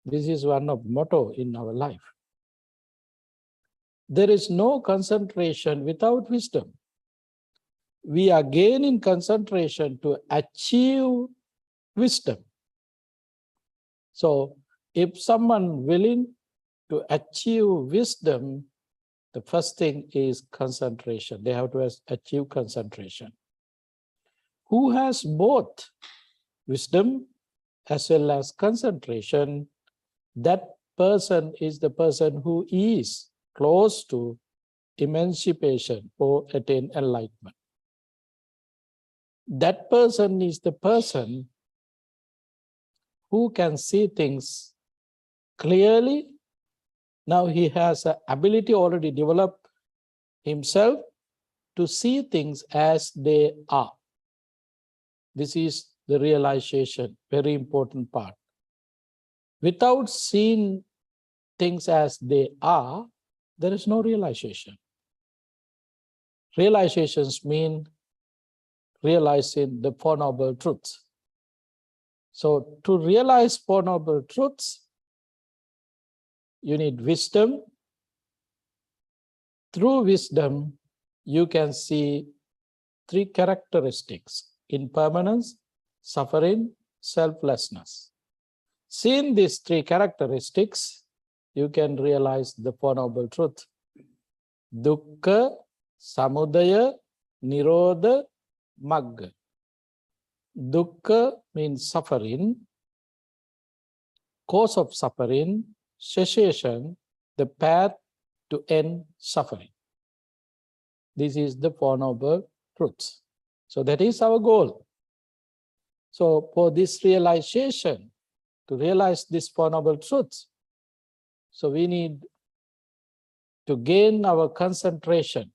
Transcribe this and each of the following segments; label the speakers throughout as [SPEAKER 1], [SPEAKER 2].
[SPEAKER 1] This is one of motto in our life. There is no concentration without wisdom. We are gaining concentration to achieve wisdom. So if someone willing to achieve wisdom, the first thing is concentration. They have to achieve concentration. Who has both wisdom as well as concentration, that person is the person who is close to emancipation or attain enlightenment. That person is the person who can see things clearly. Now he has an ability already developed himself to see things as they are. This is the realization, very important part. Without seeing things as they are, there is no realization. Realizations mean realizing the Four Noble Truths. So to realize Four Noble Truths, you need wisdom. Through wisdom, you can see three characteristics: impermanence, suffering, selflessness. Seeing these three characteristics, you can realize the Four Noble Truths: dukkha, samudaya, nirodha, magga. Dukkha means suffering, cause of suffering, cessation, the path to end suffering. This is the Four Noble Truths. So that is our goal. So for this realization, to realize these Four Noble Truths, so we need to gain our concentration.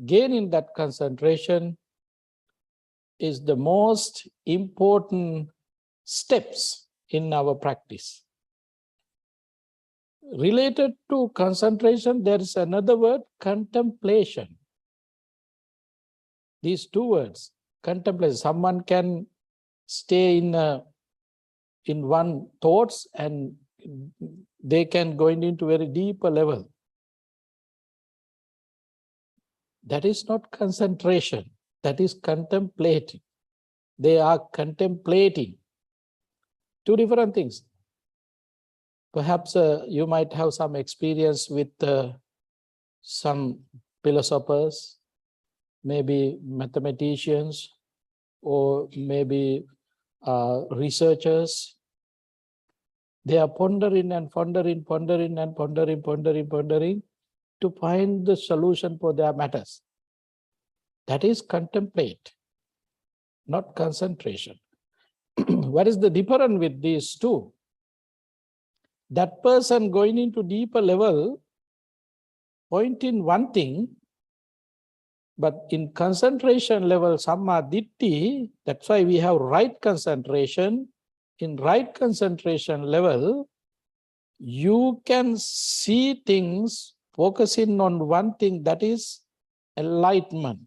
[SPEAKER 1] Gaining that concentration is the most important steps in our practice. Related to concentration, there is another word, contemplation. These two words, contemplation. Someone can stay in one thoughts and they can go into very deeper level. That is not concentration. That is contemplating. They are contemplating. Two different things. Perhaps you might have some experience with some philosophers, maybe mathematicians, or maybe researchers. They are pondering and pondering, pondering and pondering, pondering, pondering to find the solution for their matters. That is contemplate, not concentration. What is the difference with these two? That person going into deeper level, pointing one thing, but in concentration level, samma ditti, that's why we have right concentration. In right concentration level, you can see things focusing on one thing, that is enlightenment.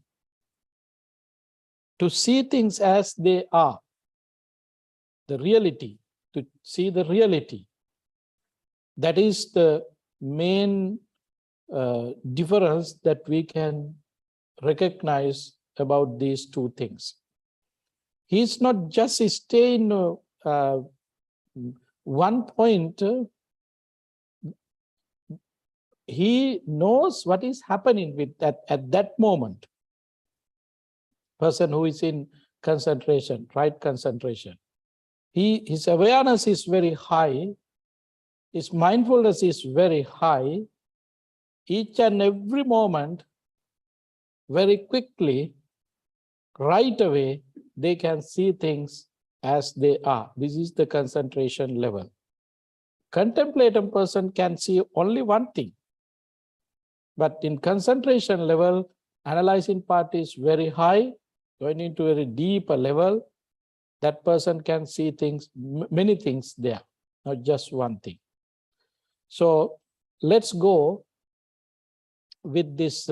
[SPEAKER 1] To see things as they are, the reality, to see the reality. That is the main difference that we can recognize about these two things. He's not just staying one point. He knows what is happening with that at that moment. Person who is in concentration, right concentration. His awareness is very high. His mindfulness is very high. Each and every moment, very quickly, right away, they can see things as they are. This is the concentration level. Contemplative person can see only one thing. But in concentration level, analyzing part is very high, going into a very deeper level. That person can see things, many things there, not just one thing. So let's go with this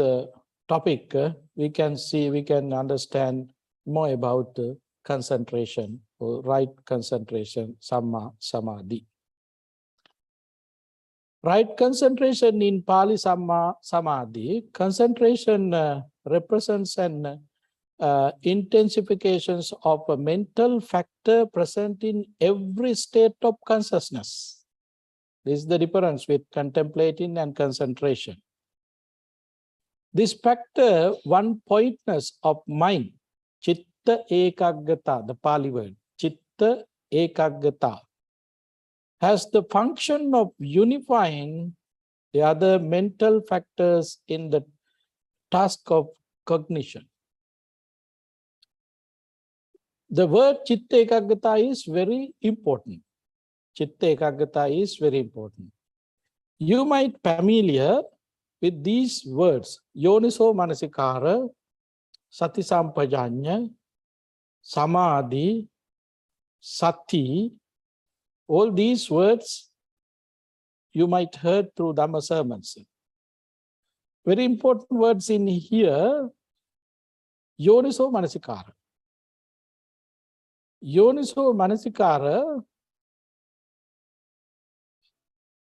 [SPEAKER 1] topic. We can see, we can understand more about concentration or right concentration, Samma Samadhi. Right concentration in Pali Samma Samadhi, concentration represents an intensifications of a mental factor present in every state of consciousness. This is the difference with contemplating and concentration. This factor, one pointness of mind, Chitta Ekaggata, the Pali word, Chitta Ekaggata, has the function of unifying the other mental factors in the task of cognition. The word Chitta Ekaggata is very important. Chitta Ekaggata is very important. You might be familiar with these words, Yoniso Manasikara, Sati Sampajanya, Samadhi, Sati. All these words you might heard through Dhamma sermons. Very important words in here, Yoniso Manasikara. Yoniso Manasikara,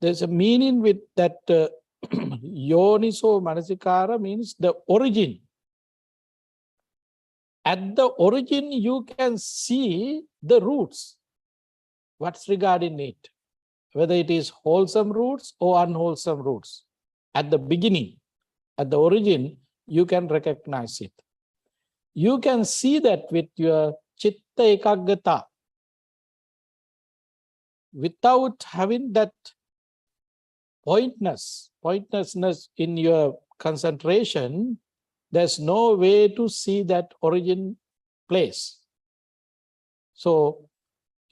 [SPEAKER 1] there's a meaning with that Yoniso Manasikara means the origin. At the origin, you can see the roots. What's regarding it? Whether it is wholesome roots or unwholesome roots. At the beginning, at the origin, you can recognize it. You can see that with your Chitta Ekaggata. Without having that pointlessness in your concentration, there's no way to see that origin place. So,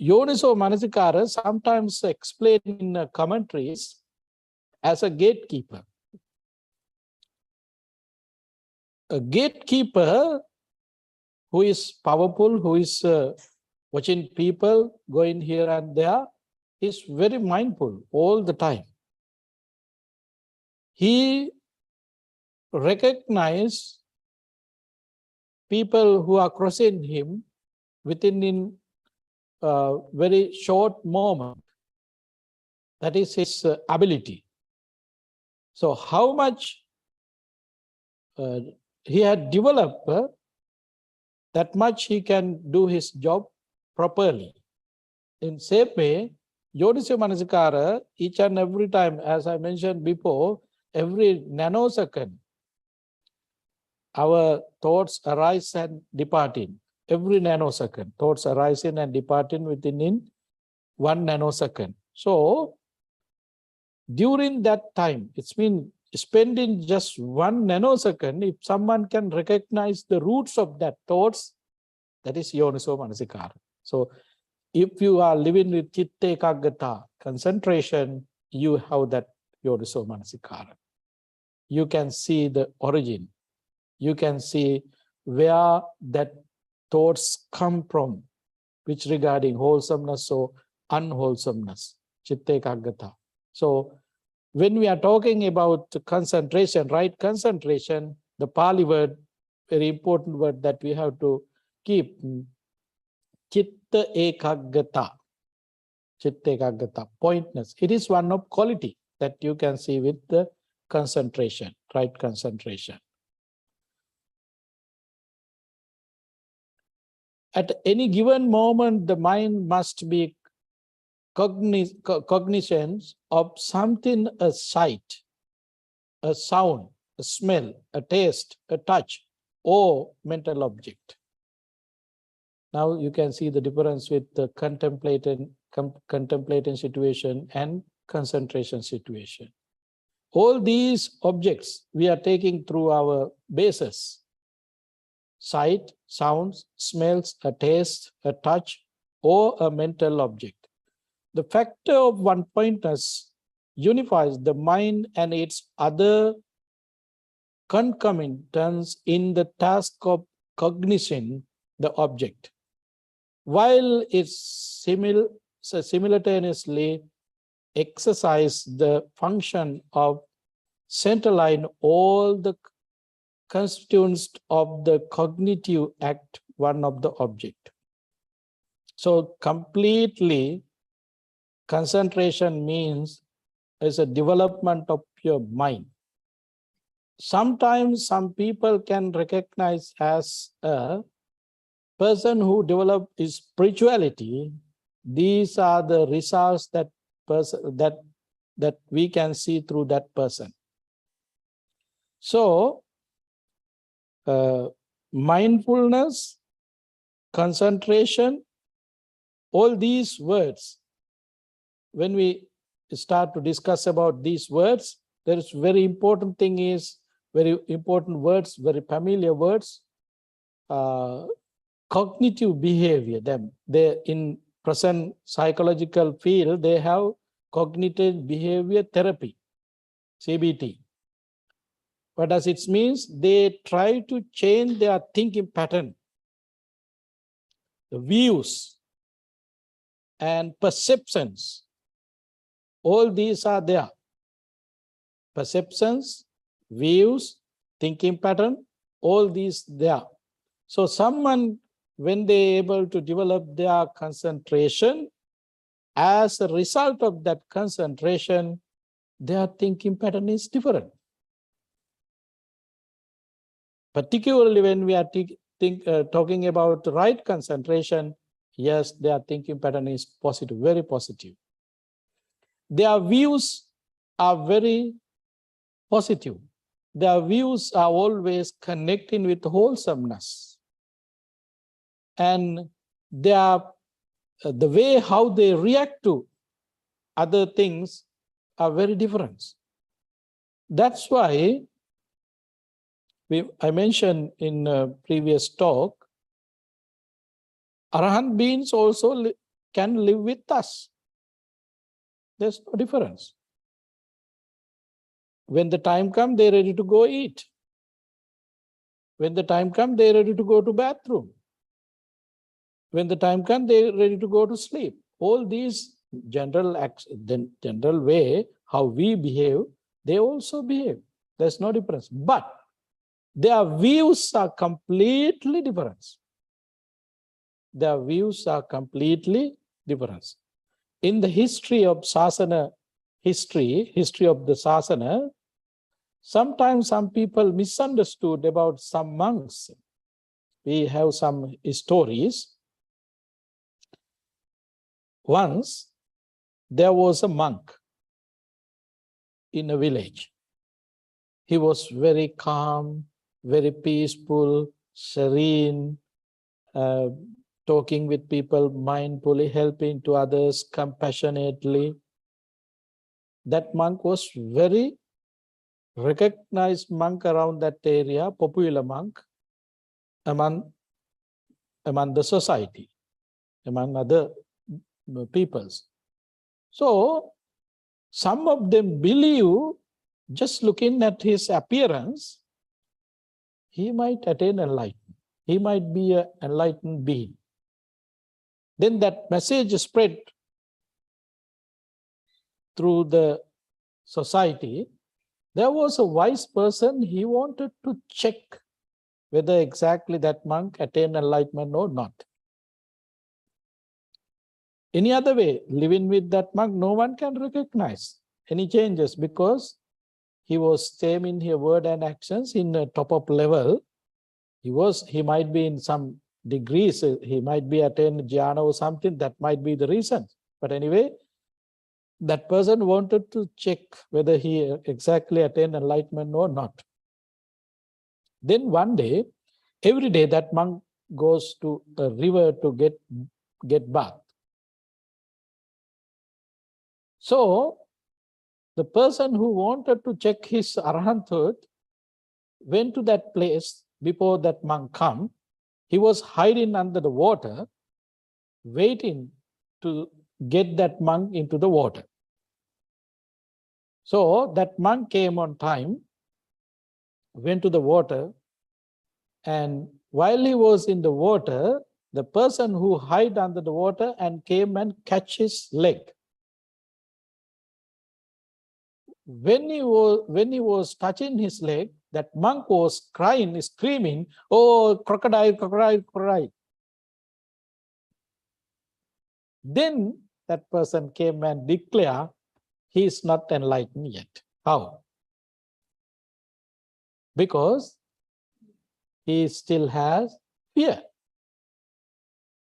[SPEAKER 1] Yoniso Manasikara sometimes explained in commentaries as a gatekeeper. A gatekeeper who is powerful, who is watching people going here and there, is very mindful all the time. He recognizes people who are crossing him within a very short moment. That is his ability. So how much he had developed, that much he can do his job properly. In same way, Yoniso Manasikara, each and every time, as I mentioned before, every nanosecond, our thoughts arise and departing. Every nanosecond, thoughts arising and departing within 1 nanosecond. So, during that time, it's been spending just 1 nanosecond, if someone can recognize the roots of that thoughts, that is Yoniso Manasikara. So, if you are living with Chitta Ekaggata, concentration, you have that Yoniso Manasikara. You can see the origin. You can see where that thoughts come from, which regarding wholesomeness or unwholesomeness, Chitta Ekaggata. So, when we are talking about concentration, right concentration, the Pali word, very important word that we have to keep, Chitta Ekaggata. Chitta Ekaggata, pointness. It is one of quality that you can see with the concentration, right concentration. At any given moment, the mind must be cognizant of something, a sight, a sound, a smell, a taste, a touch, or mental object. Now you can see the difference with the contemplating situation and concentration situation. All these objects we are taking through our bases: sight, sounds, smells, a taste, a touch, or a mental object. The factor of one-pointness unifies the mind and its other concomitants in the task of cognizing the object, while it simultaneously exercise the function of centralizing all the constituents of the cognitive act, one of the object. So completely concentration means is a development of your mind. Sometimes some people can recognize as a person who developed his spirituality. These are the results that we can see through that person. So mindfulness, concentration, all these words, when we start to discuss about these words, there is very important thing is very important words, very familiar words, cognitive behavior. They in present psychological field, they have cognitive behavior therapy, CBT. What does it mean? They try to change their thinking pattern, the views and perceptions. All these are there. Perceptions, views, thinking pattern, all these there. So someone, when they able to develop their concentration, as a result of that concentration, their thinking pattern is different. Particularly when we are talking about right concentration, yes, their thinking pattern is positive, very positive. Their views are very positive. Their views are always connecting with wholesomeness. And the way how they react to other things are very different. That's why I mentioned in a previous talk, Arahant beings also can live with us. There's no difference. When the time comes, they're ready to go eat. When the time comes, they're ready to go to bathroom. When the time comes, they're ready to go to sleep. All these general way how we behave, they also behave. There's no difference. But their views are completely different. Their views are completely different. In the history of Sasana, history of the Sasana, sometimes some people misunderstood about some monks. We have some stories. Once, there was a monk in a village. He was very calm, very peaceful, serene, talking with people mindfully, helping to others compassionately. That monk was very recognized monk around that area, popular monk among the society, among other peoples. So some of them believe, just looking at his appearance, he might attain enlightenment. He might be an enlightened being. Then that message spread through the society. There was a wise person, he wanted to check whether exactly that monk attained enlightenment or not. Any other way, living with that monk, no one can recognize any changes because he was same in his word and actions in a top-up level. He might be in some degrees, he might be attained jhana or something, that might be the reason. But anyway, that person wanted to check whether he exactly attained enlightenment or not. Then one day, every day that monk goes to a river to get bath. So the person who wanted to check his arahanthood went to that place before that monk come. He was hiding under the water, waiting to get that monk into the water. So that monk came on time, went to the water, and while he was in the water, the person who hid under the water and came and catch his leg. When he was touching his leg, that monk was crying, screaming, "Oh, crocodile, crocodile, crocodile." Then that person came and declared he is not enlightened yet. How? Because he still has fear.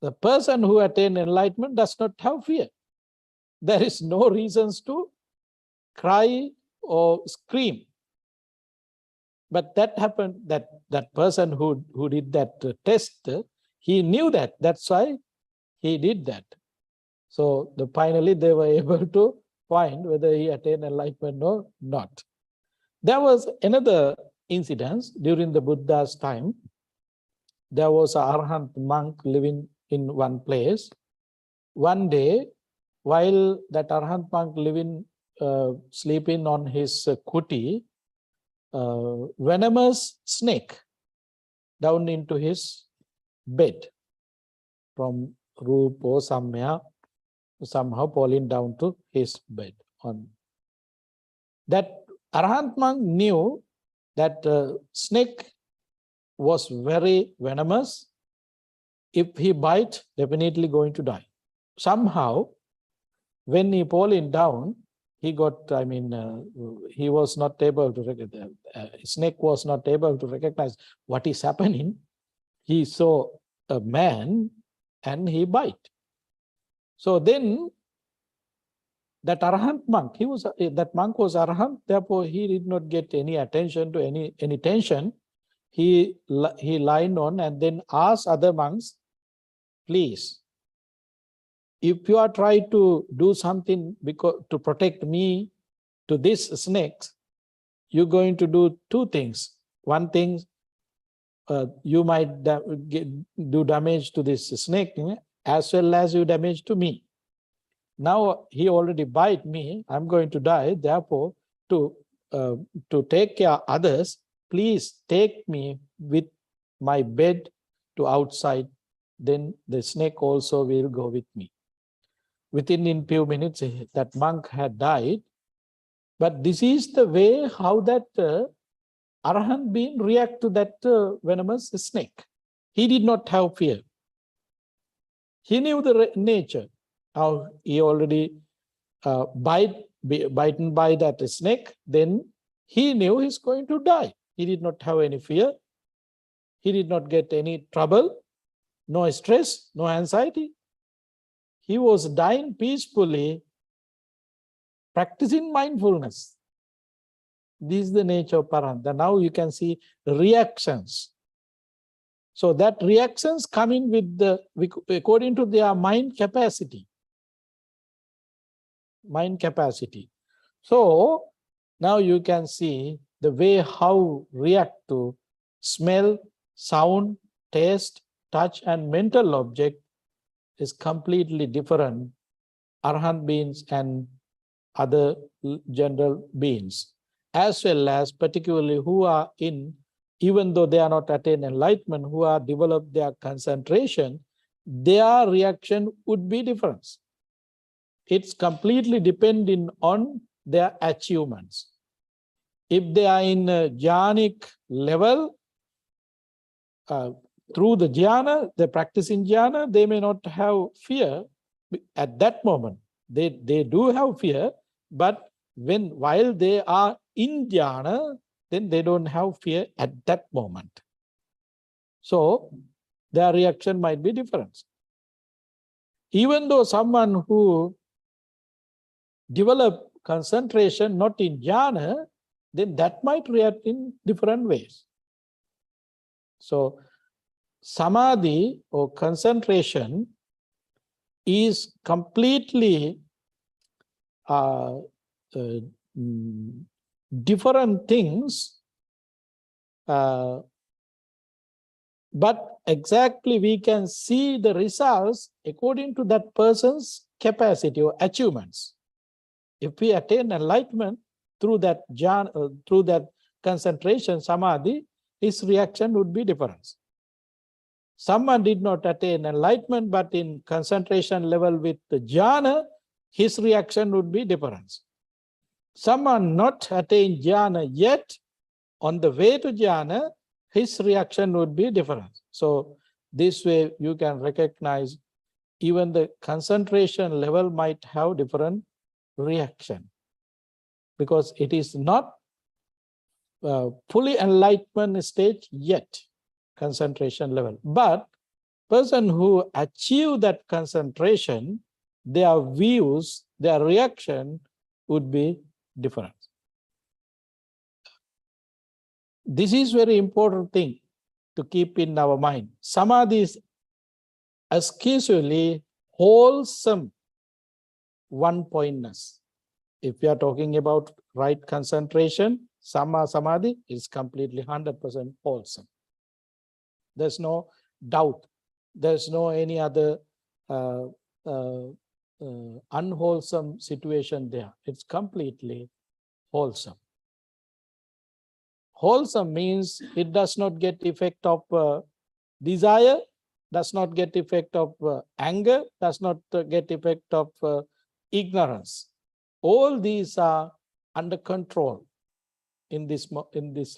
[SPEAKER 1] The person who attained enlightenment does not have fear. There is no reasons to cry or scream. But that happened, that person who did that test, he knew that. That's why he did that. So finally they were able to find whether he attained enlightenment or not. There was another incident during the Buddha's time. There was an Arahant monk living in one place. One day, while that Arahant monk sleeping on his kuti, venomous snake down into his bed from roof or somehow falling down to his bed. That Arahant monk knew that snake was very venomous. If he bite, definitely going to die. Somehow, when he falling down, he got, he was not able to recognize, snake was not able to recognize what is happening. He saw a man and he bite. So then that Arahant monk, that monk was Arahant, therefore he did not get any attention to any tension. He lied on and then asked other monks, please, if you are trying to do something to protect me to this snake, you're going to do two things. One thing, you might do damage to this snake as well as you damage to me. Now he already bite me, I'm going to die. Therefore, to take care of others, please take me with my bed to outside. Then the snake also will go with me. Within few minutes, that monk had died. But this is the way how that Arahant being react to that venomous snake. He did not have fear. He knew the nature. How he already bitten by that snake, then he knew he's going to die. He did not have any fear. He did not get any trouble, no stress, no anxiety. He was dying peacefully, practicing mindfulness. This is the nature of Paranta. Now you can see reactions. So that reactions come in according to their mind capacity. Mind capacity. So now you can see the way how react to smell, sound, taste, touch, and mental object is completely different. Arahant beings and other general beings, as well as particularly who are even though they are not attained enlightenment, who are developed their concentration, their reaction would be different. It's completely depending on their achievements. If they are in a jhanic level, through the jhana, they practice in jhana, they may not have fear at that moment. They do have fear, but while they are in jhana, then they don't have fear at that moment. So their reaction might be different. Even though someone who develop concentration not in jhana, then that might react in different ways. So samadhi or concentration is completely different things, but exactly we can see the results according to that person's capacity or achievements. If we attain enlightenment through that jhana, through that concentration, samadhi, his reaction would be different. Someone did not attain enlightenment, but in concentration level with the jhana, his reaction would be different. Someone not attained jhana yet, on the way to jhana, his reaction would be different. So this way you can recognize even the concentration level might have different reaction, because it is not fully enlightenment stage yet, concentration level. But person who achieve that concentration, their views, their reaction would be different. This is very important thing to keep in our mind. Samadhi is exclusively wholesome one-pointness. If we are talking about right concentration, Samadhi is completely 100% wholesome. There's no doubt. There's no any other unwholesome situation there. It's completely wholesome. Wholesome means it does not get effect of desire, does not get effect of anger, does not get effect of ignorance. All these are under control in this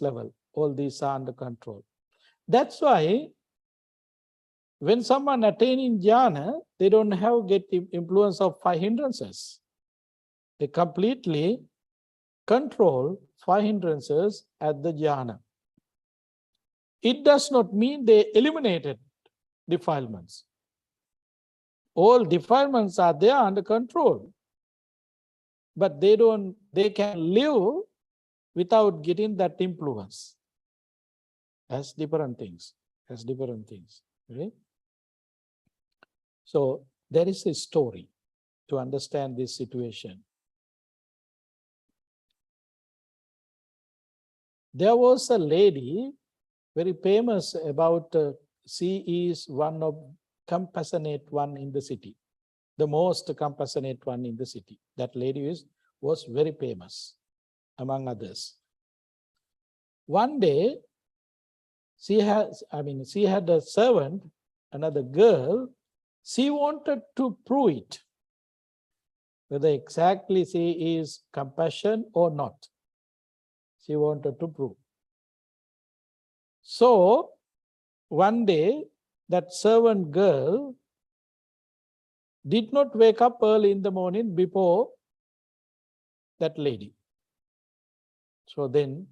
[SPEAKER 1] level. All these are under control. That's why when someone attaining jhana, they don't have get influence of 5 hindrances. They completely control 5 hindrances at the jhana. It does not mean they eliminated defilements. All defilements are there under control, but they can live without getting that influence. As different things, right? So there is a story to understand this situation. There was a lady very famous about, she is one of compassionate one in the city, the most compassionate one in the city. That lady was very famous among others. One day, she had a servant, another girl. She wanted to prove it, whether exactly she is compassion or not. She wanted to prove. So one day, that servant girl did not wake up early in the morning before that lady. So then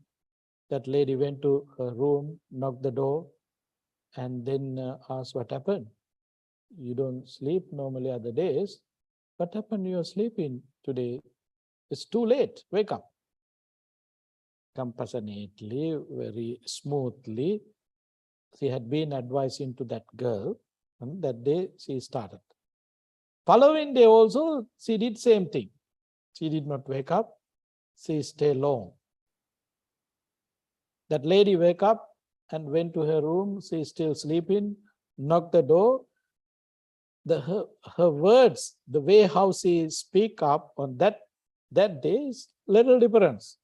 [SPEAKER 1] that lady went to her room, knocked the door, and then asked what happened. You don't sleep normally other days. What happened? You're sleeping today. It's too late. Wake up. Compassionately, very smoothly, she had been advising to that girl, and that day she started. Following day also, she did same thing. She did not wake up. She stayed long. That lady wake up and went to her room. She is still sleeping. Knocked the door. Her words, the way how she speak up on that day is little difference.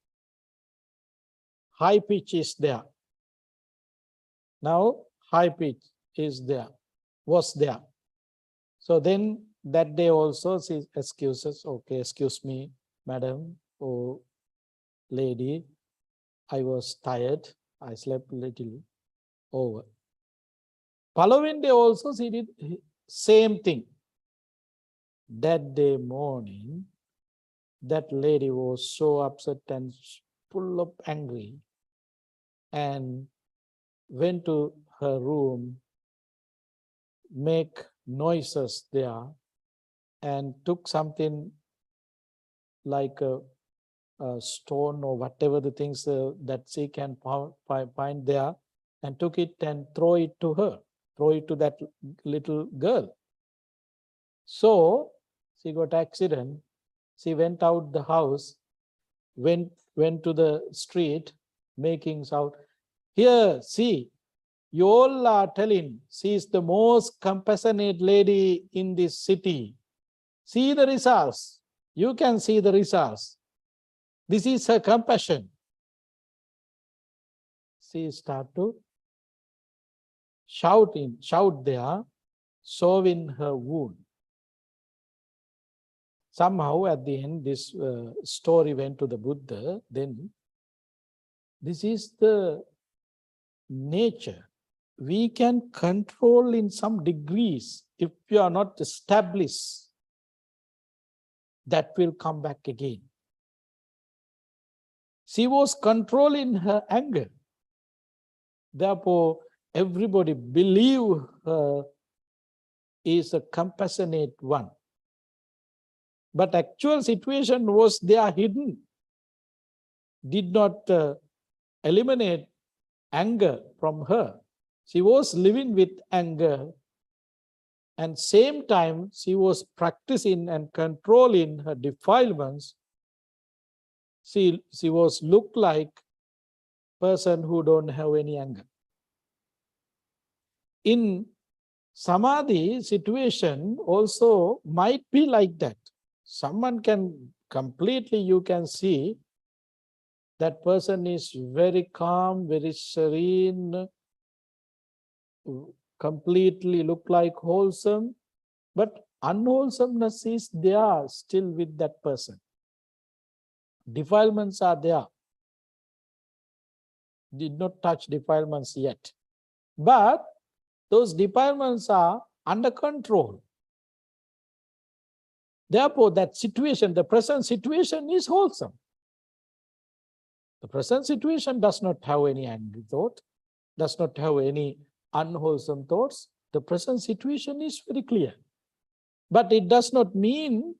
[SPEAKER 1] High pitch is there. Now high pitch was there. So then that day also she excuses, okay, excuse me, madam, or lady, I was tired, I slept a little over. Following day also she did same thing. That day morning, that lady was so upset and full of angry, and went to her room, make noises there, and took something like a stone or whatever the things that she can find there, and took it and throw it to that little girl. So she got accident. She went out the house, went to the street, making shout, here, see, you all are telling she is the most compassionate lady in this city. See the results. You can see the results. This is her compassion. She started to shout there, showing her wound. Somehow at the end, this story went to the Buddha. Then this is the nature. We can control in some degrees if you are not established, that will come back again. She was controlling her anger. Therefore, everybody believe her is a compassionate one. But actual situation was there hidden. Did not eliminate anger from her. She was living with anger, and same time she was practicing and controlling her defilements. She was look like person who don't have any anger. In samadhi situation also might be like that. Someone can completely, you can see that person is very calm, very serene, completely look like wholesome, but unwholesomeness is there still with that person. Defilements are there. Did not touch defilements yet. But those defilements are under control. Therefore, that situation, the present situation is wholesome. The present situation does not have any angry thought, does not have any unwholesome thoughts. The present situation is very clear. But it does not mean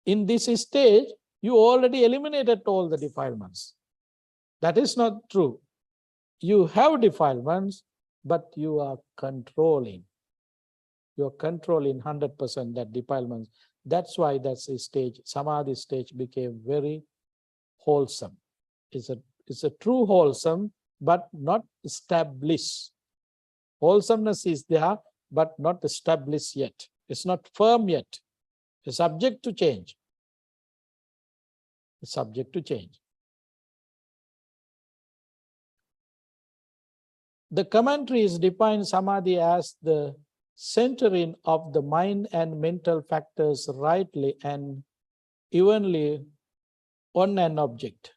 [SPEAKER 1] in this stage you already eliminated all the defilements. That is not true. You have defilements, but you are controlling. You are controlling 100% that defilements. That's why that's a stage, samadhi stage became very wholesome. It's a true wholesome, but not established. Wholesomeness is there, but not established yet. It's not firm yet. It's subject to change. It's subject to change. The commentaries define samadhi as the centering of the mind and mental factors rightly and evenly on an object.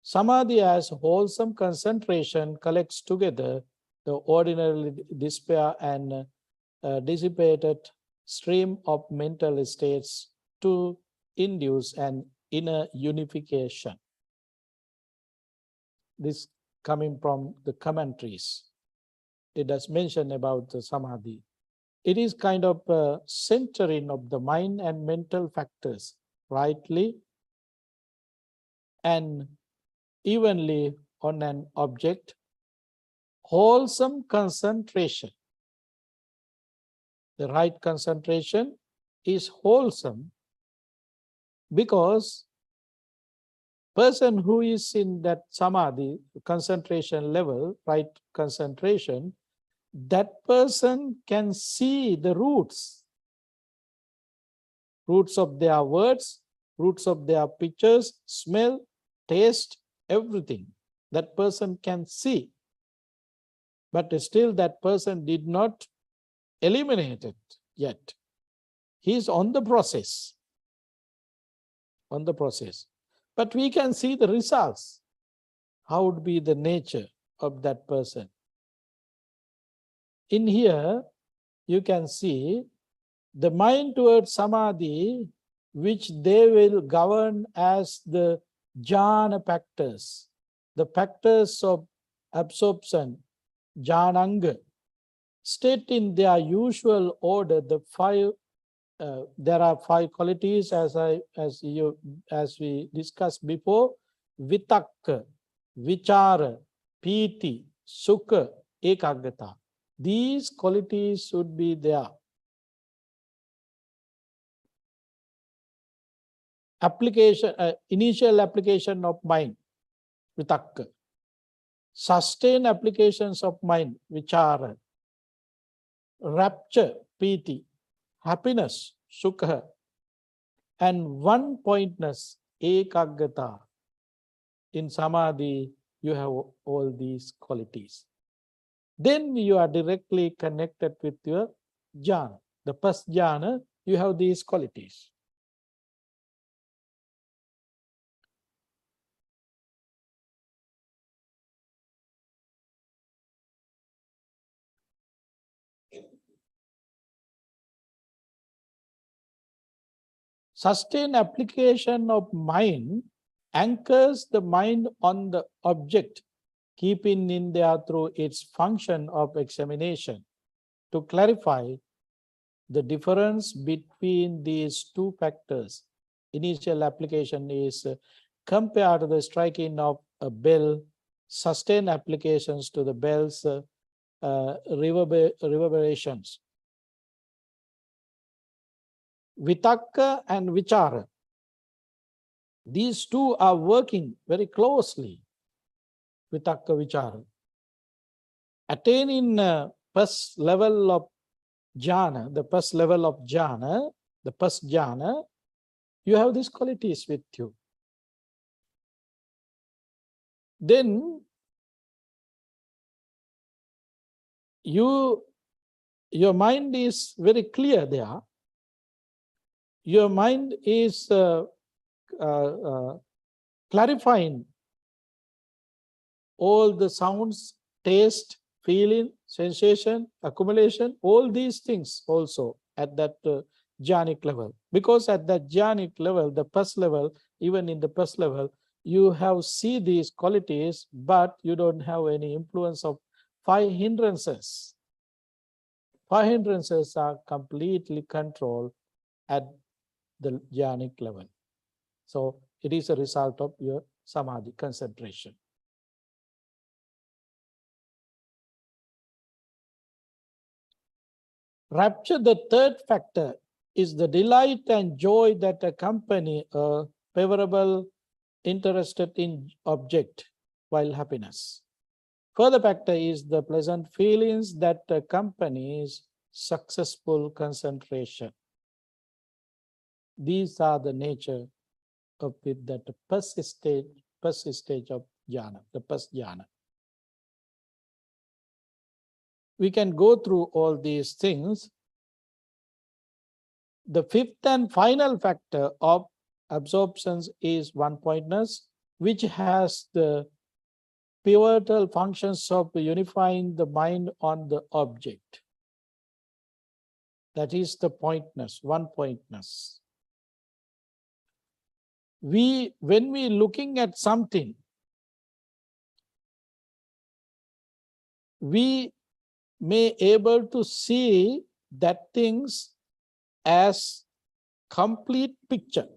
[SPEAKER 1] Samadhi as wholesome concentration collects together the ordinary despair and dissipated stream of mental states to induce an inner unification. This coming from the commentaries. It does mention about the samadhi. It is kind of a centering of the mind and mental factors rightly and evenly on an object. Wholesome concentration. The right concentration is wholesome because person who is in that samadhi concentration level, right concentration, that person can see the roots of their words, roots of their pictures, smell, taste, everything. That person can see. But still that person did not eliminate it yet. He is on the process. On the process. But we can see the results. How would be the nature of that person? In here, you can see the mind towards samadhi, which they will govern as the jhana factors, the factors of absorption, jhananga, state in their usual order. The five, there are 5 qualities as we discussed before: vitakka, vichara, piti, sukha, ekaggata. These qualities should be there. Application, initial application of mind, vitakka. Sustained applications of mind, vichara. Rapture, piti. Happiness, sukha. And one pointness, ekaggata. In samadhi, you have all these qualities. Then you are directly connected with your jhana. The first jhana, you have these qualities. Sustained application of mind anchors the mind on the object, keeping in there through its function of examination. To clarify the difference between these two factors, initial application is compared to the striking of a bell, sustained applications to the bell's reverberations. Vitakka and Vichara, these two are working very closely. Vitakka, Vichara. Attaining first level of jhana, the first level of jhana, the first jhana, you have these qualities with you. Then your mind is very clear there. Your mind is clarifying all the sounds, taste, feeling, sensation, accumulation, all these things also at that jhanic level. Because at that jhanic level, the first level, even in the first level, you have see these qualities, but you don't have any influence of 5 hindrances. 5 hindrances are completely controlled at the jhanic level. So it is a result of your samadhi concentration. Rapture, the third factor, is the delight and joy that accompany a favorable, interested in object, while happiness. Further factor is the pleasant feelings that accompanies successful concentration. These are the nature of it, that first stage of jhana, the first jhana. We can go through all these things. The fifth and final factor of absorptions is one-pointedness, which has the pivotal functions of unifying the mind on the object. That is the pointedness, one-pointedness. When we looking at something, we may able to see that things as complete picture.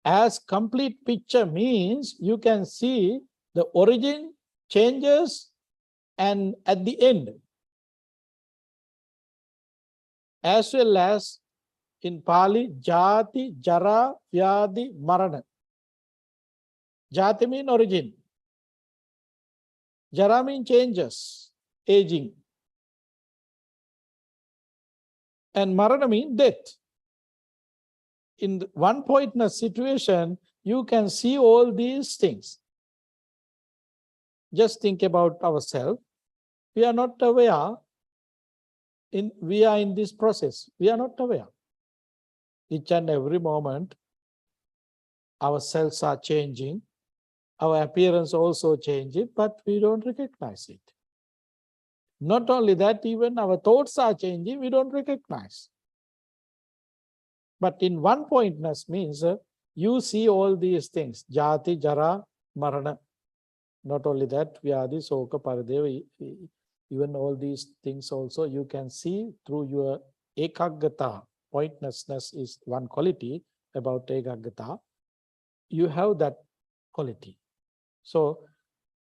[SPEAKER 1] As complete picture means you can see the origin, changes, and at the end. As well as in Pali, Jati, Jara, Vyadi, Marana. Jati means origin. Jara means changes, aging. And Marana means death. In the one-pointedness situation, you can see all these things. Just think about ourselves. We are not aware. We are in this process. We are not aware. Each and every moment, our cells are changing. Our appearance also changing, but we don't recognize it. Not only that, even our thoughts are changing, we don't recognize. But in one-pointedness means you see all these things, Jati, Jara, Marana. Not only that, Vyadi, Soka, Parideva, even all these things also you can see through your ekaggata. Pointedness is one quality about ekaggata. You have that quality. So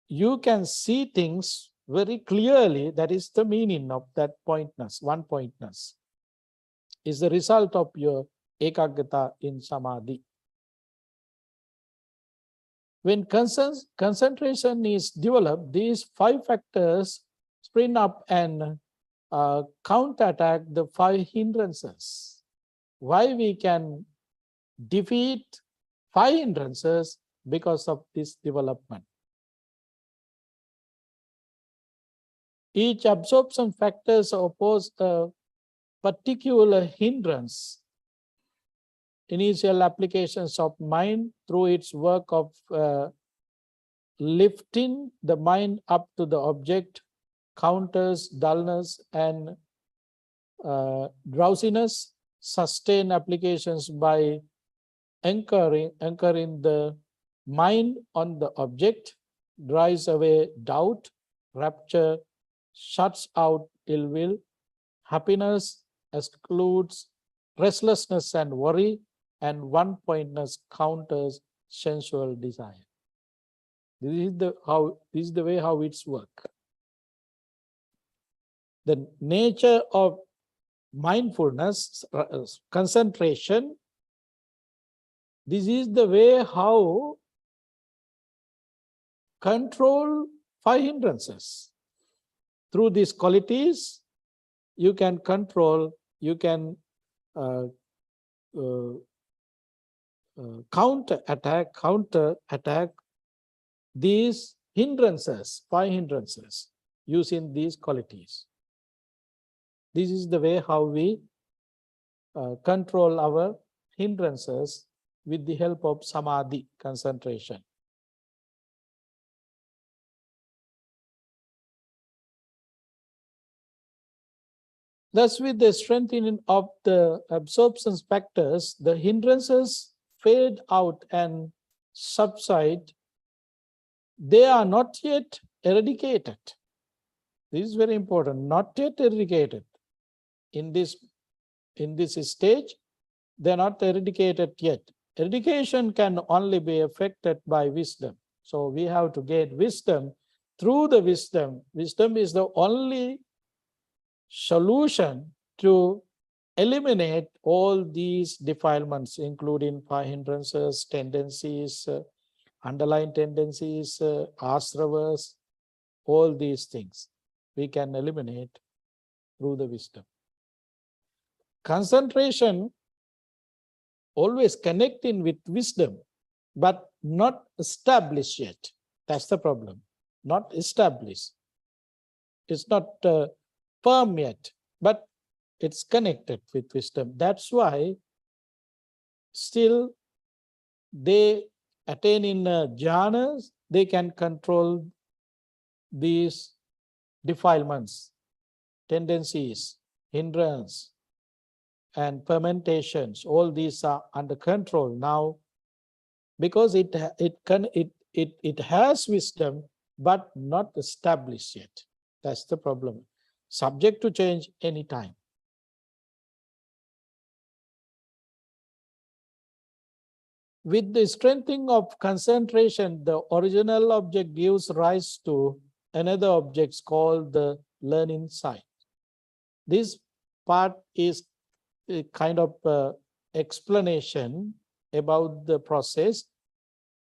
[SPEAKER 1] you can see things very clearly. That is the meaning of that pointedness, one-pointedness. Is the result of your ekaggata in samadhi. When concentration is developed, these 5 factors spring up and counterattack the 5 hindrances. Why we can defeat 5 hindrances? Because of this development. Each absorption factors oppose a particular hindrance. Initial applications of mind through its work of lifting the mind up to the object counters dullness and drowsiness sustain applications by anchoring the mind on the object, drives away doubt, rapture, shuts out ill will, happiness excludes restlessness and worry, and one-pointedness counters sensual desire. This is the way how it's work. The nature of mindfulness, concentration, this is the way how control 5 hindrances. Through these qualities, you can control, you can counter attack these hindrances, 5 hindrances, using these qualities. This is the way how we control our hindrances with the help of samadhi, concentration. Thus, with the strengthening of the absorption factors, the hindrances fade out and subside. They are not yet eradicated. This is very important, not yet eradicated. In this stage, they are not eradicated yet. Eradication can only be affected by wisdom. So we have to get wisdom. Through the wisdom, wisdom is the only solution to eliminate all these defilements, including 5 hindrances, tendencies, underlying tendencies, asravas, all these things we can eliminate through the wisdom. Concentration always connecting with wisdom, but not established yet. That's the problem. Not established. It's not firm yet, but it's connected with wisdom. That's why still they attain in jhanas, they can control these defilements, tendencies, hindrance, and fermentations. All these are under control now because it has wisdom, but not established yet. That's the problem. Subject to change anytime. With the strengthening of concentration, the original object gives rise to another object called the learning sight. This part is a kind of explanation about the process.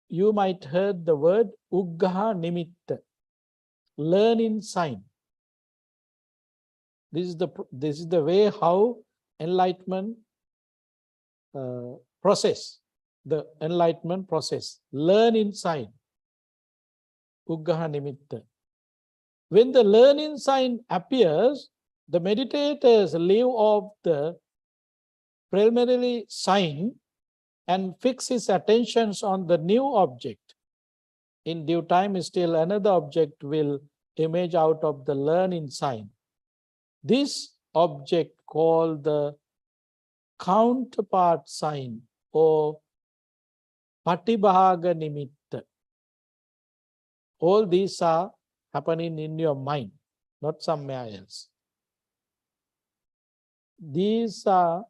[SPEAKER 1] You might heard the word Uggaha Nimitta, learning sign. This is the way how enlightenment process, the enlightenment process, learning sign, Uggaha Nimitta. When the learning sign appears, the meditators leave off the preliminary sign and fix his attentions on the new object. In due time, still another object will emerge out of the learning sign. This object called the counterpart sign or Patibhaga Nimitta. All these are happening in your mind, not somewhere else. These are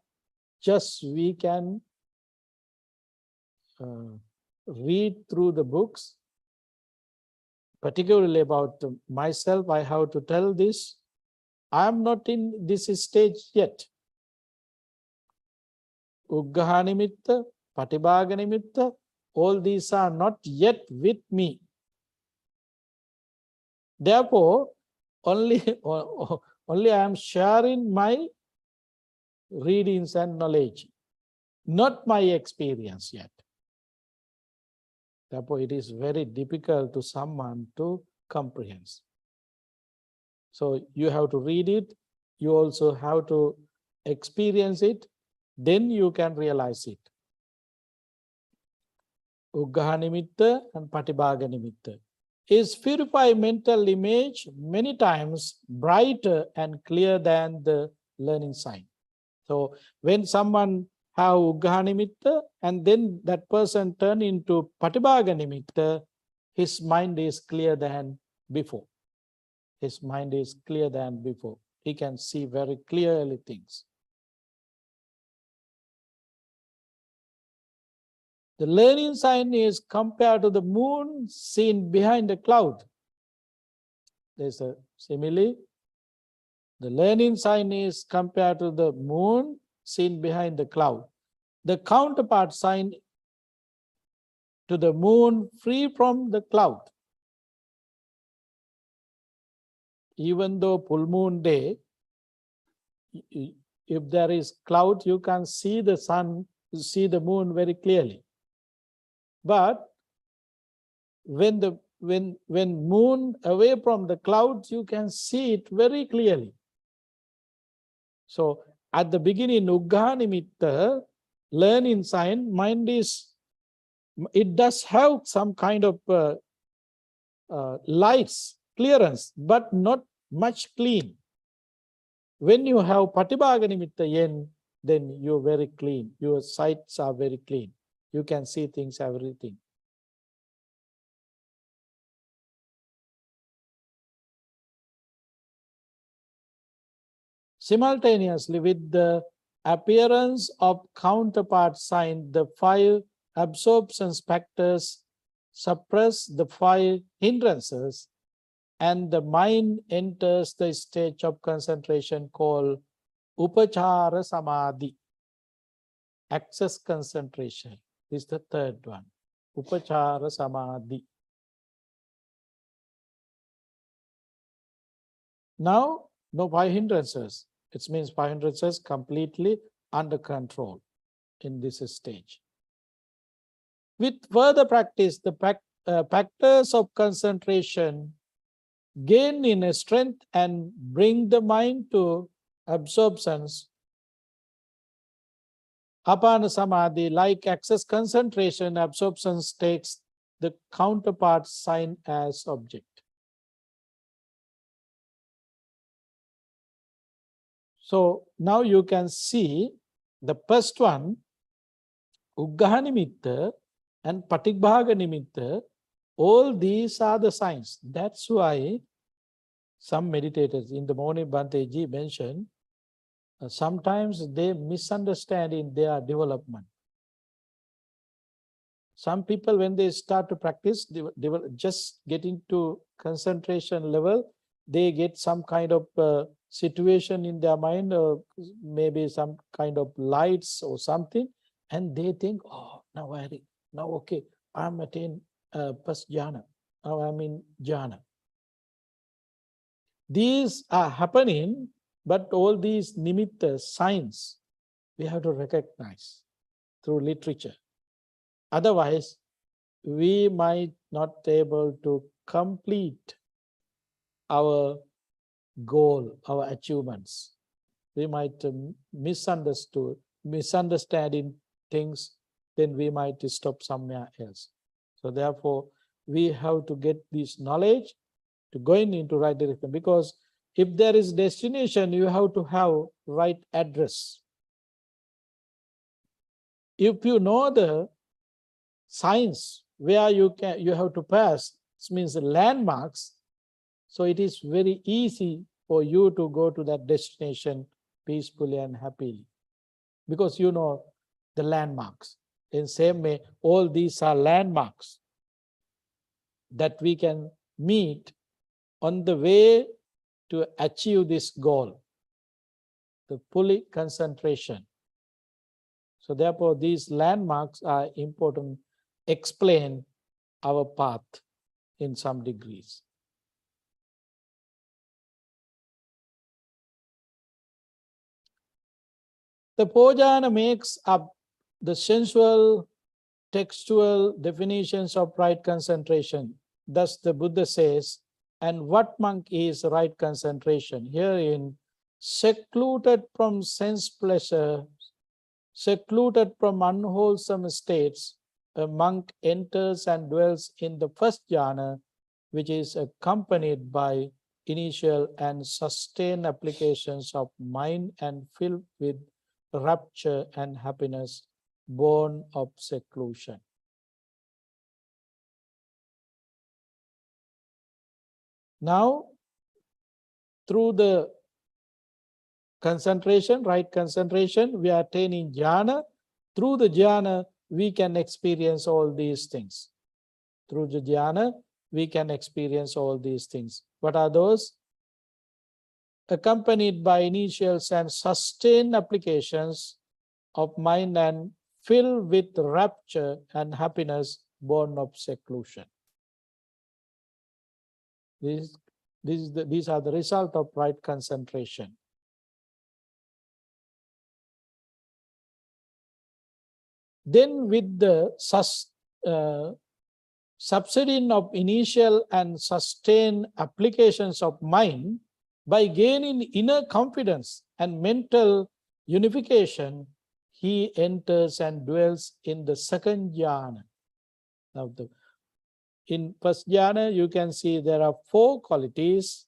[SPEAKER 1] just we can read through the books, particularly about myself. I have to tell this. I am not in this stage yet. Uggaha Nimitta, Patibhaga Nimitta, all these are not yet with me. Therefore, only I am sharing my readings and knowledge, not my experience yet. Therefore, it is very difficult to someone to comprehend. So you have to read it, you also have to experience it, then you can realize it. Uggaha Nimitta and Patibhaga Nimitta is purified mental image many times brighter and clearer than the learning sign. So when someone have Uggha Nimitta and then that person turn into Patibhaga Nimitta, his mind is clear than before. His mind is clear than before. He can see very clearly things. The learning sign is compared to the moon seen behind a cloud. There's a simile. The learning sign is compared to the moon seen behind the cloud. The counterpart sign to the moon free from the cloud. Even though full moon day, if there is cloud, you can see the sun, see the moon very clearly. But when moon away from the clouds, you can see it very clearly. So at the beginning, Uggha Nimitta, learning sign, mind is, it does have some kind of lights, clearance, but not much clean. When you have Patibhaga Nimitta yen, then you're very clean. Your sights are very clean. You can see things, everything. Simultaneously, with the appearance of counterpart sign, the 5 absorption factors suppress the 5 hindrances, and the mind enters the stage of concentration called Upachara Samadhi, access concentration. This is the third one, Upachara Samadhi. Now, no 5 hindrances. It means 5 hindrances completely under control in this stage. With further practice, the factors of concentration gain in a strength and bring the mind to absorptions. Apana Samadhi, like access concentration, absorptions takes the counterpart sign as object. So now you can see the first one, Uggha Nimitta and Patibhaga Nimitta, all these are the signs. That's why some meditators in the morning, Bhante Ji mentioned, sometimes they misunderstand in their development. Some people, when they start to practice, they will just get into concentration level, they get some kind of situation in their mind, or maybe some kind of lights or something, and they think, oh, now okay, I'm attained first jhana, now I'm in jhana. These are happening, but all these nimitta signs, we have to recognize through literature. Otherwise, we might not be able to complete our goal, our achievements. We might misunderstanding things, then we might stop somewhere else. So therefore, we have to get this knowledge to going into right direction, because if there is destination, you have to have right address. If you know the signs where you have to pass, it means the landmarks, so it is very easy for you to go to that destination peacefully and happily, because you know the landmarks. In same way, all these are landmarks that we can meet on the way to achieve this goal, the fully concentration. So therefore, these landmarks are important, explain our path in some degrees. The Pojana makes up the sensual, textual definitions of right concentration. Thus the Buddha says, and what monk is right concentration? Herein, secluded from sense pleasure, secluded from unwholesome states, a monk enters and dwells in the first jhana, which is accompanied by initial and sustained applications of mind and filled with rapture and happiness born of seclusion. Now, through the concentration, right concentration, we are attaining jhana. Through the jhana, we can experience all these things. Through the jhana, we can experience all these things. What are those? Accompanied by initials and sustained applications of mind and filled with rapture and happiness born of seclusion. These are the result of right concentration. Then with the subsiding of initial and sustained applications of mind, by gaining inner confidence and mental unification, he enters and dwells in the second jhana. Now, in first jhana, you can see there are 4 qualities.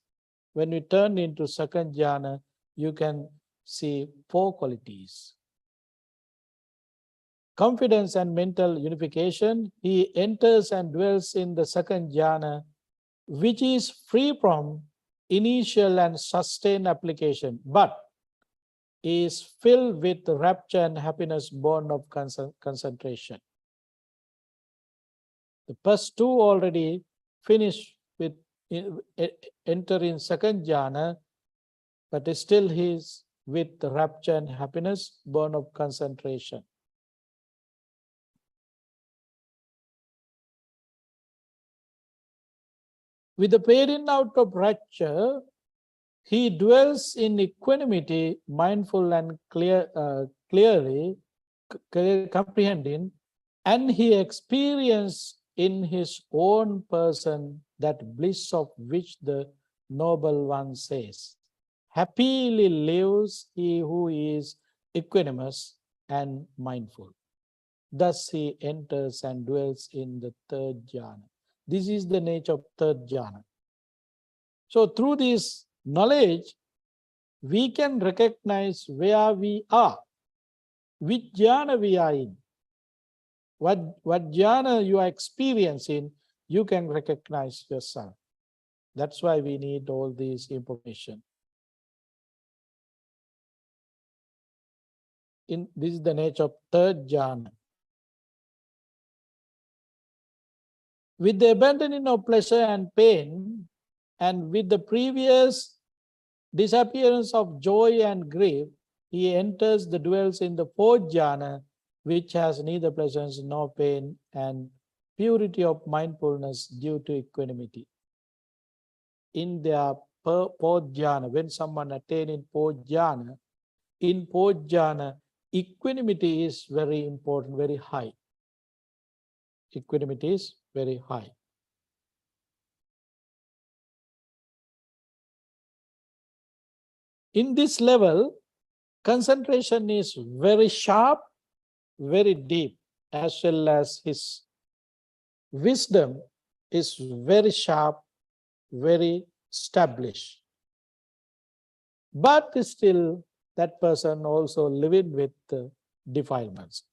[SPEAKER 1] When we turn into second jhana, you can see 4 qualities. Confidence and mental unification, he enters and dwells in the second jhana, which is free from initial and sustained application, but is filled with rapture and happiness born of concentration. The first 2 already finished with entering second jhana, but still he is with rapture and happiness born of concentration. With the fading out of rapture, he dwells in equanimity, mindful and clearly comprehending, and he experiences in his own person that bliss of which the Noble One says, happily lives he who is equanimous and mindful. Thus he enters and dwells in the third jhana. This is the nature of third jhana. So through this knowledge, we can recognize where we are, which jhana we are in. What jhana you are experiencing, you can recognize yourself. That's why we need all this information. This is the nature of third jhana. With the abandoning of pleasure and pain, and with the previous disappearance of joy and grief, he enters the dwells in the fourth jhana, which has neither pleasures nor pain, and purity of mindfulness due to equanimity. In their fourth jhana, when someone attains in fourth jhana, equanimity is very important, very high. Equanimity is very high. In this level, concentration is very sharp, very deep, as well as his wisdom is very sharp, very established. But still, that person also living with defilements.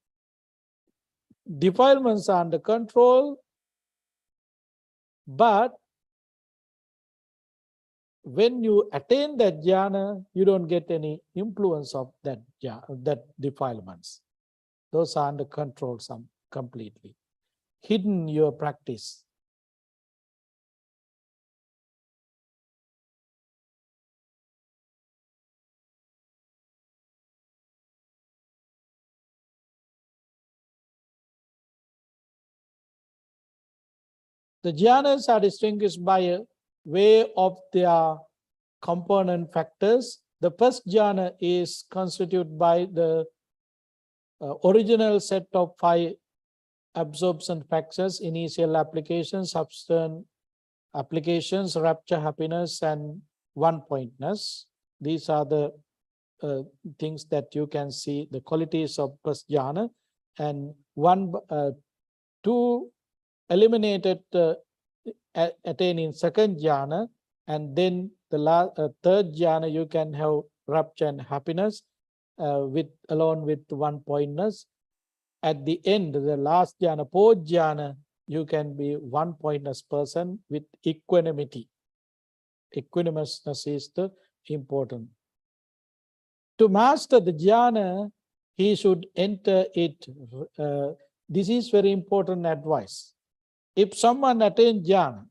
[SPEAKER 1] Defilements are under control, but when you attain that jhana, you don't get any influence of that defilements. Those are under control completely. Hidden your practice. The jhanas are distinguished by a way of their component factors. The first jhana is constituted by the original set of 5 absorption factors: initial applications, substance applications, rapture, happiness, and one-pointness. These are the things that you can see, the qualities of first jhana, and 2 eliminated attaining second jhana, and then the third jhana you can have rapture and happiness, along with one pointness. At the end, the last jhana, fourth jhana, you can be one pointness person with equanimity. Equanimousness is the important. To master the jhana, he should enter it. This is very important advice. If someone attains jhana,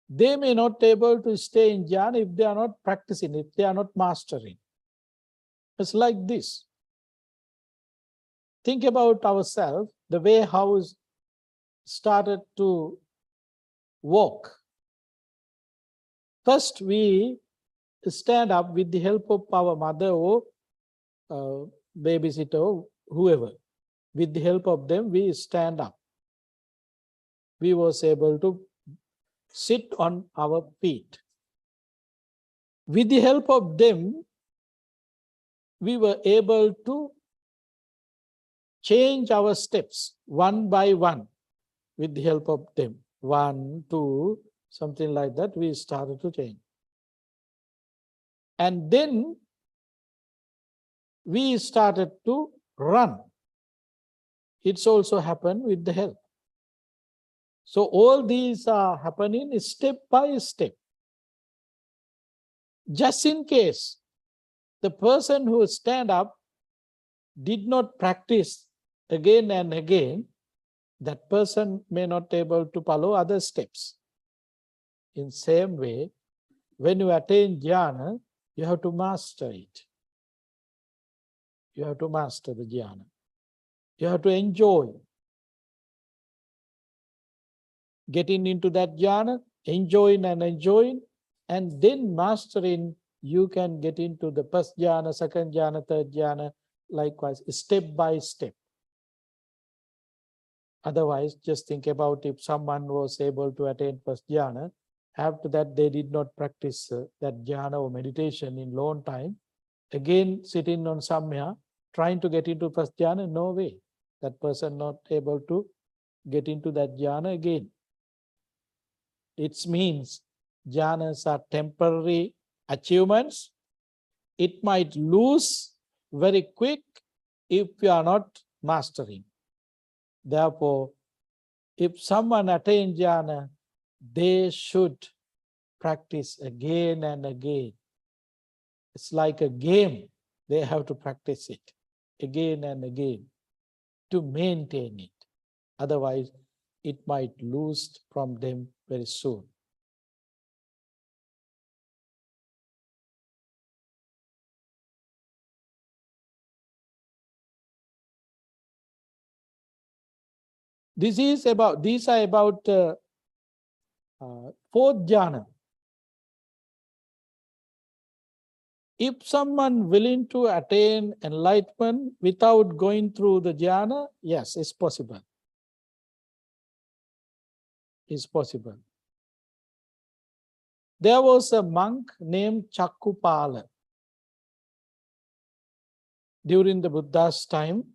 [SPEAKER 1] they may not be able to stay in jhana if they are not practicing, if they are not mastering. It's like this. Think about ourselves, the way how started to walk. First, we stand up with the help of our mother or babysitter, whoever. With the help of them, we stand up. We was able to sit on our feet. With the help of them, we were able to change our steps one by one with the help of them. 1, 2, something like that, we started to change. And then we started to run. It's also happened with the help. So all these are happening step by step. Just in case the person who stand up did not practice again and again, that person may not be able to follow other steps. In same way, when you attain jhana, you have to master it. You have to master the jhana. You have to enjoy getting into that jhana, enjoying, and then mastering. You can get into the first jhana, second jhana, third jhana, likewise, step by step. Otherwise, just think about if someone was able to attain first jhana, after that they did not practice that jhana or meditation in long time, again sitting on samya, trying to get into first jhana, no way. That person not able to get into that jhana again. It means jhanas are temporary achievements. It might lose very quick if you are not mastering. Therefore, if someone attains jhana, they should practice again and again. It's like a game. They have to practice it again and again to maintain it. Otherwise, it might lose from them very soon. These are about fourth jhana. If someone willing to attain enlightenment without going through the jhana, yes, it's possible. It's possible. There was a monk named Chakkupala. During the Buddha's time,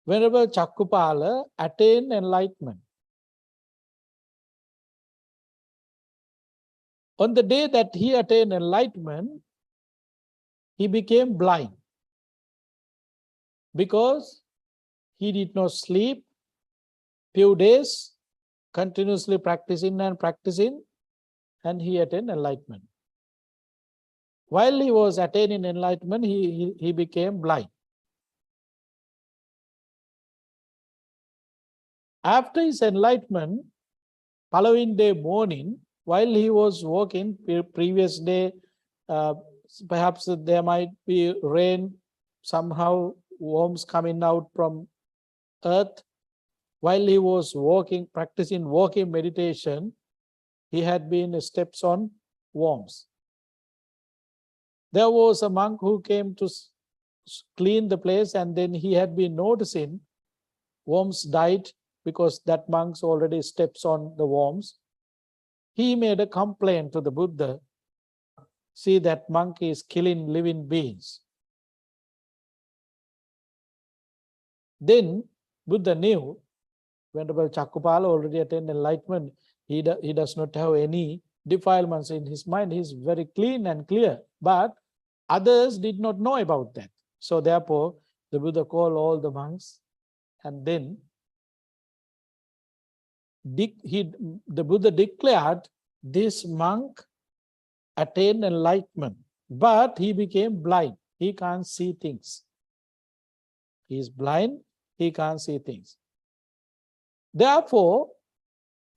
[SPEAKER 1] whenever Chakkupala attained enlightenment, on the day that he attained enlightenment, he became blind because he did not sleep few days, continuously practicing, and he attained enlightenment. While he was attaining enlightenment, he became blind. After his enlightenment, following day morning, while he was walking, previous day, perhaps there might be rain, somehow worms coming out from earth. While he was walking, practicing walking meditation, he had been steps on worms. There was a monk who came to clean the place, and then he had been noticing worms died because that monk's already steps on the worms. He made a complaint to the Buddha. See, that monk is killing living beings. Then Buddha knew, Venerable Chakkupala already attained enlightenment. He does not have any defilements in his mind. He is very clean and clear. But others did not know about that. So therefore, the Buddha called all the monks, and then the Buddha declared this monk attained enlightenment, but he became blind. He can't see things. He is blind, he can't see things. Therefore,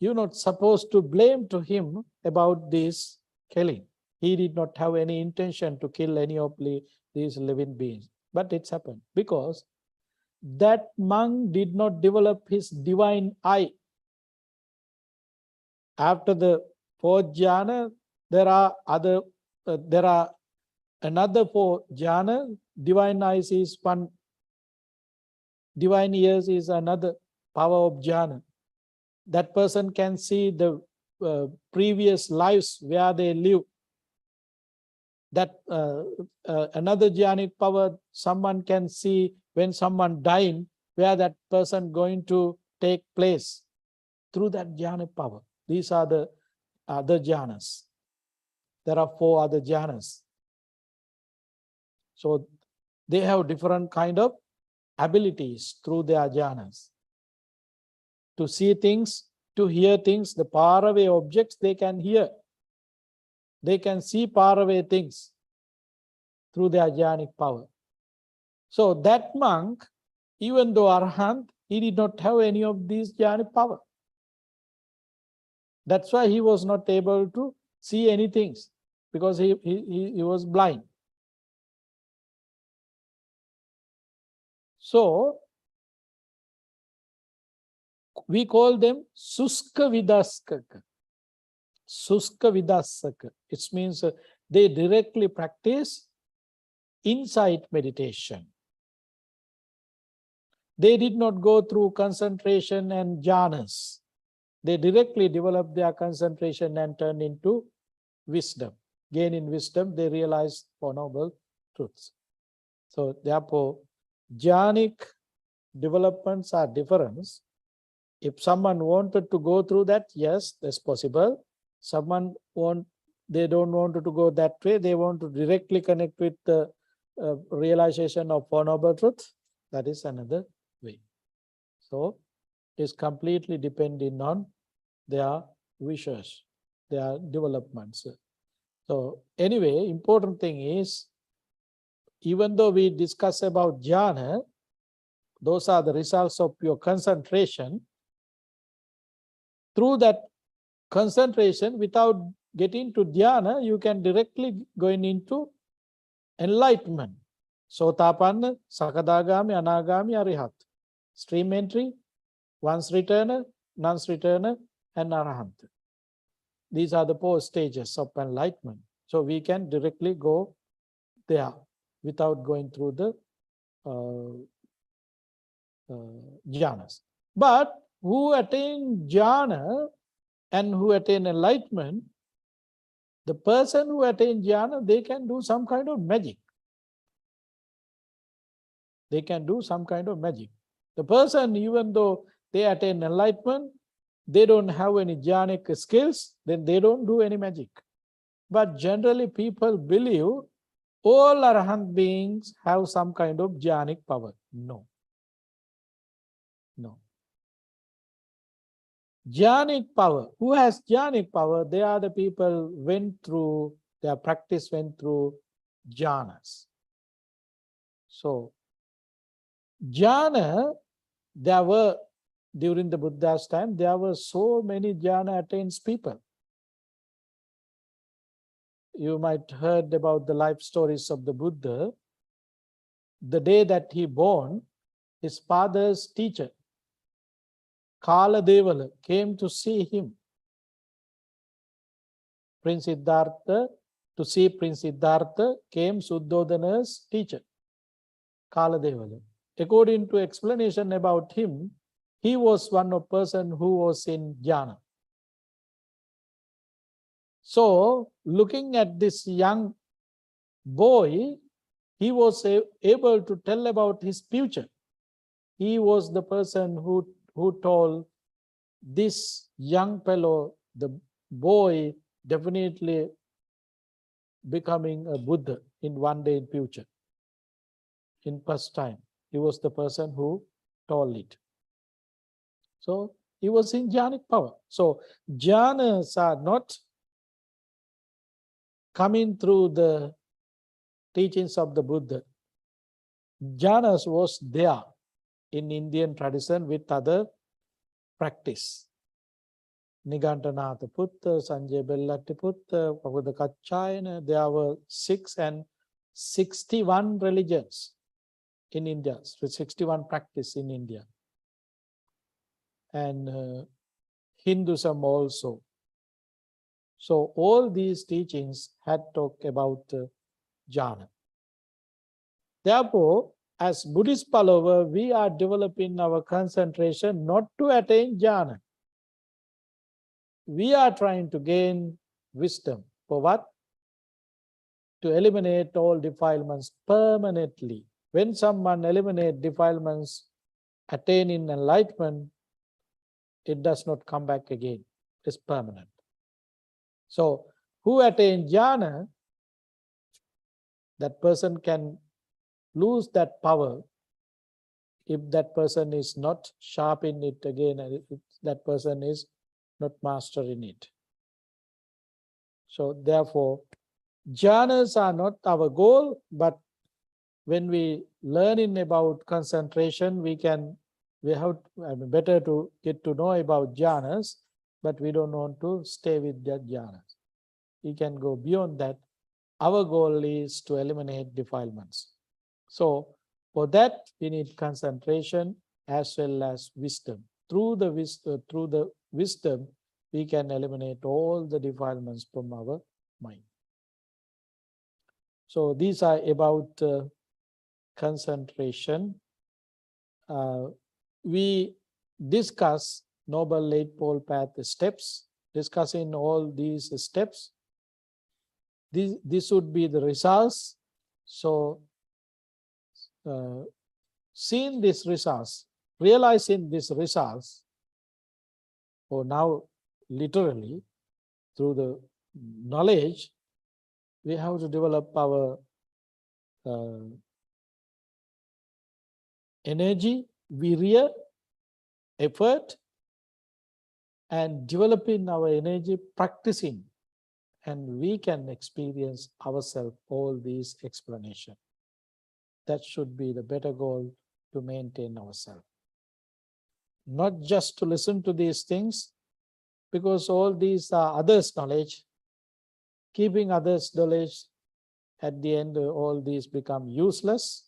[SPEAKER 1] you're not supposed to blame to him about this killing. He did not have any intention to kill any of these living beings. But it's happened because that monk did not develop his divine eye. After the fourth jhana, there are another four jhana. Divine eyes is one. Divine ears is another power of jhana. That person can see the previous lives where they live. That another jhanic power, someone can see when someone dying, where that person going to take place through that jhanic power. These are the other jhanas. There are four other jhanas. So they have different kind of abilities through their jhanas. To see things, to hear things, the faraway objects they can hear. They can see faraway things through their jhanic power. So that monk, even though Arahant, he did not have any of these jhanic power. That's why he was not able to see anything, because he was blind. So we call them Suska Vidaskaka. Suska Vidasaka. It means they directly practice insight meditation. They did not go through concentration and jhanas. They directly develop their concentration and turn into wisdom. Gain in wisdom, they realize Four Noble Truths. So therefore, jhanic developments are different. If someone wanted to go through that, yes, that's possible. Someone they don't want to go that way. They want to directly connect with the realization of Four Noble Truths. That is another way. So it's completely depending on their wishes, their developments. So anyway, important thing is, even though we discuss about jhana, those are the results of your concentration. Through that concentration, without getting to dhyana, you can directly go into enlightenment. Sotapanna, Sakadagami, Anagami, Arihat. Stream entry, once returner, nonce returner, and Arahant. These are the four stages of enlightenment. So we can directly go there without going through the jhanas. But who attain jhana and who attain enlightenment, the person who attain jhana, they can do some kind of magic. They can do some kind of magic. The person, even though they attain enlightenment, they don't have any jhanic skills, then they don't do any magic. But generally people believe all Arahant beings have some kind of jhanic power. No. No. Jhanic power. Who has jhanic power? They are the people went through, their practice went through jhanas. So, jhana, there were, during the Buddha's time, there were so many jhana attained people. You might heard about the life stories of the Buddha. The day that he born, his father's teacher, Kala Devala, came to see him. Prince Siddhartha, to see Prince Siddhartha, came Suddhodana's teacher, Kala Devala. According to explanation about him, he was one of person who was in jhana. So, looking at this young boy, he was able to tell about his future. He was the person who told this young fellow, the boy, definitely becoming a Buddha in one day in future. In first time, he was the person who told it. So he was in jhanic power. So jhanas are not coming through the teachings of the Buddha. Jhanas was there in Indian tradition with other practice. Nigantanatha Putta, Sanjay Bellatti Putta, Pavada Kachayana, there were 61 religions in India, 61 practice in India. And Hinduism also. So all these teachings had talked about jhana. Therefore, as Buddhist follower, we are developing our concentration not to attain jhana. We are trying to gain wisdom. For what? To eliminate all defilements permanently. When someone eliminates defilements, attaining enlightenment, it does not come back again. It's permanent. So, who attain jhana, that person can lose that power if that person is not sharp in it again, and if that person is not master in it. So therefore, jhanas are not our goal, but when we learning about concentration, we have better to get to know about jhanas, but we don't want to stay with that jhanas. We can go beyond that. Our goal is to eliminate defilements. So for that, we need concentration as well as wisdom. Through the wisdom, we can eliminate all the defilements from our mind. So these are about concentration. We discuss Noble8FoldPath steps. Discussing all these steps, this would be the results. So seeing these results, realizing these results, or now literally through the knowledge, we have to develop our energy, virya, effort, and developing our energy, practicing, and we can experience ourselves all these explanations. That should be the better goal to maintain ourselves. Not just to listen to these things, because all these are others' knowledge. Keeping others' knowledge, at the end, all these become useless.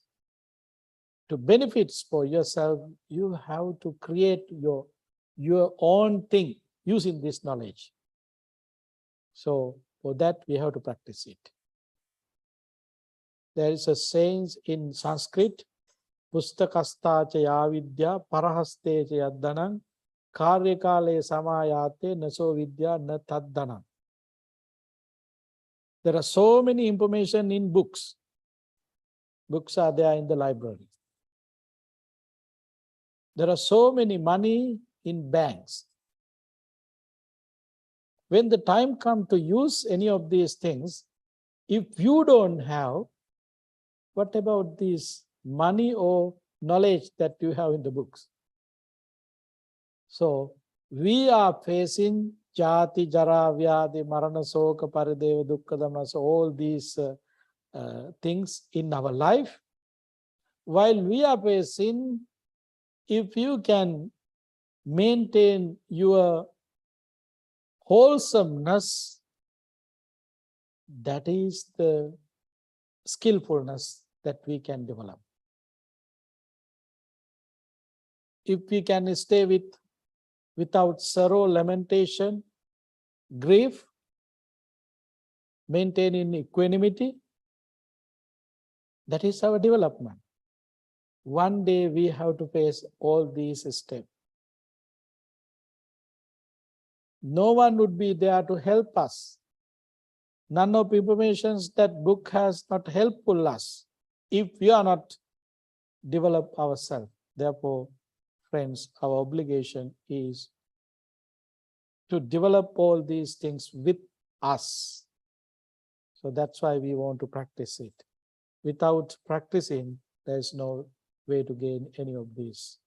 [SPEAKER 1] To benefits for yourself, you have to create your own thing using this knowledge. So for that, we have to practice it. There is a saying in Sanskrit, Pustakasta yavidya parahaste yaddanam karyakale samayate naso vidya na taddanam. There are so many information in books. Books are there in the library. There are so many money in banks. When the time comes to use any of these things, if you don't have, what about this money or knowledge that you have in the books? So we are facing jati, jara, vyadi, marana, soka, parideva, dukkha, dhamma, so all these things in our life. While we are facing, if you can maintain your wholesomeness, that is the skillfulness that we can develop. If we can stay without sorrow, lamentation, grief, maintaining equanimity, that is our development. One day we have to face all these steps. No one would be there to help us. None of information that book has not helpful us if we are not develop ourselves. Therefore, friends, our obligation is to develop all these things with us. So that's why we want to practice it. Without practicing, there's no way to gain any of these.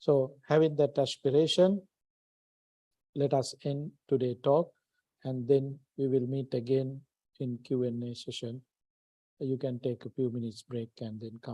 [SPEAKER 1] So having that aspiration, let us end today's talk, and then we will meet again in Q&A session. You can take a few minutes break and then come.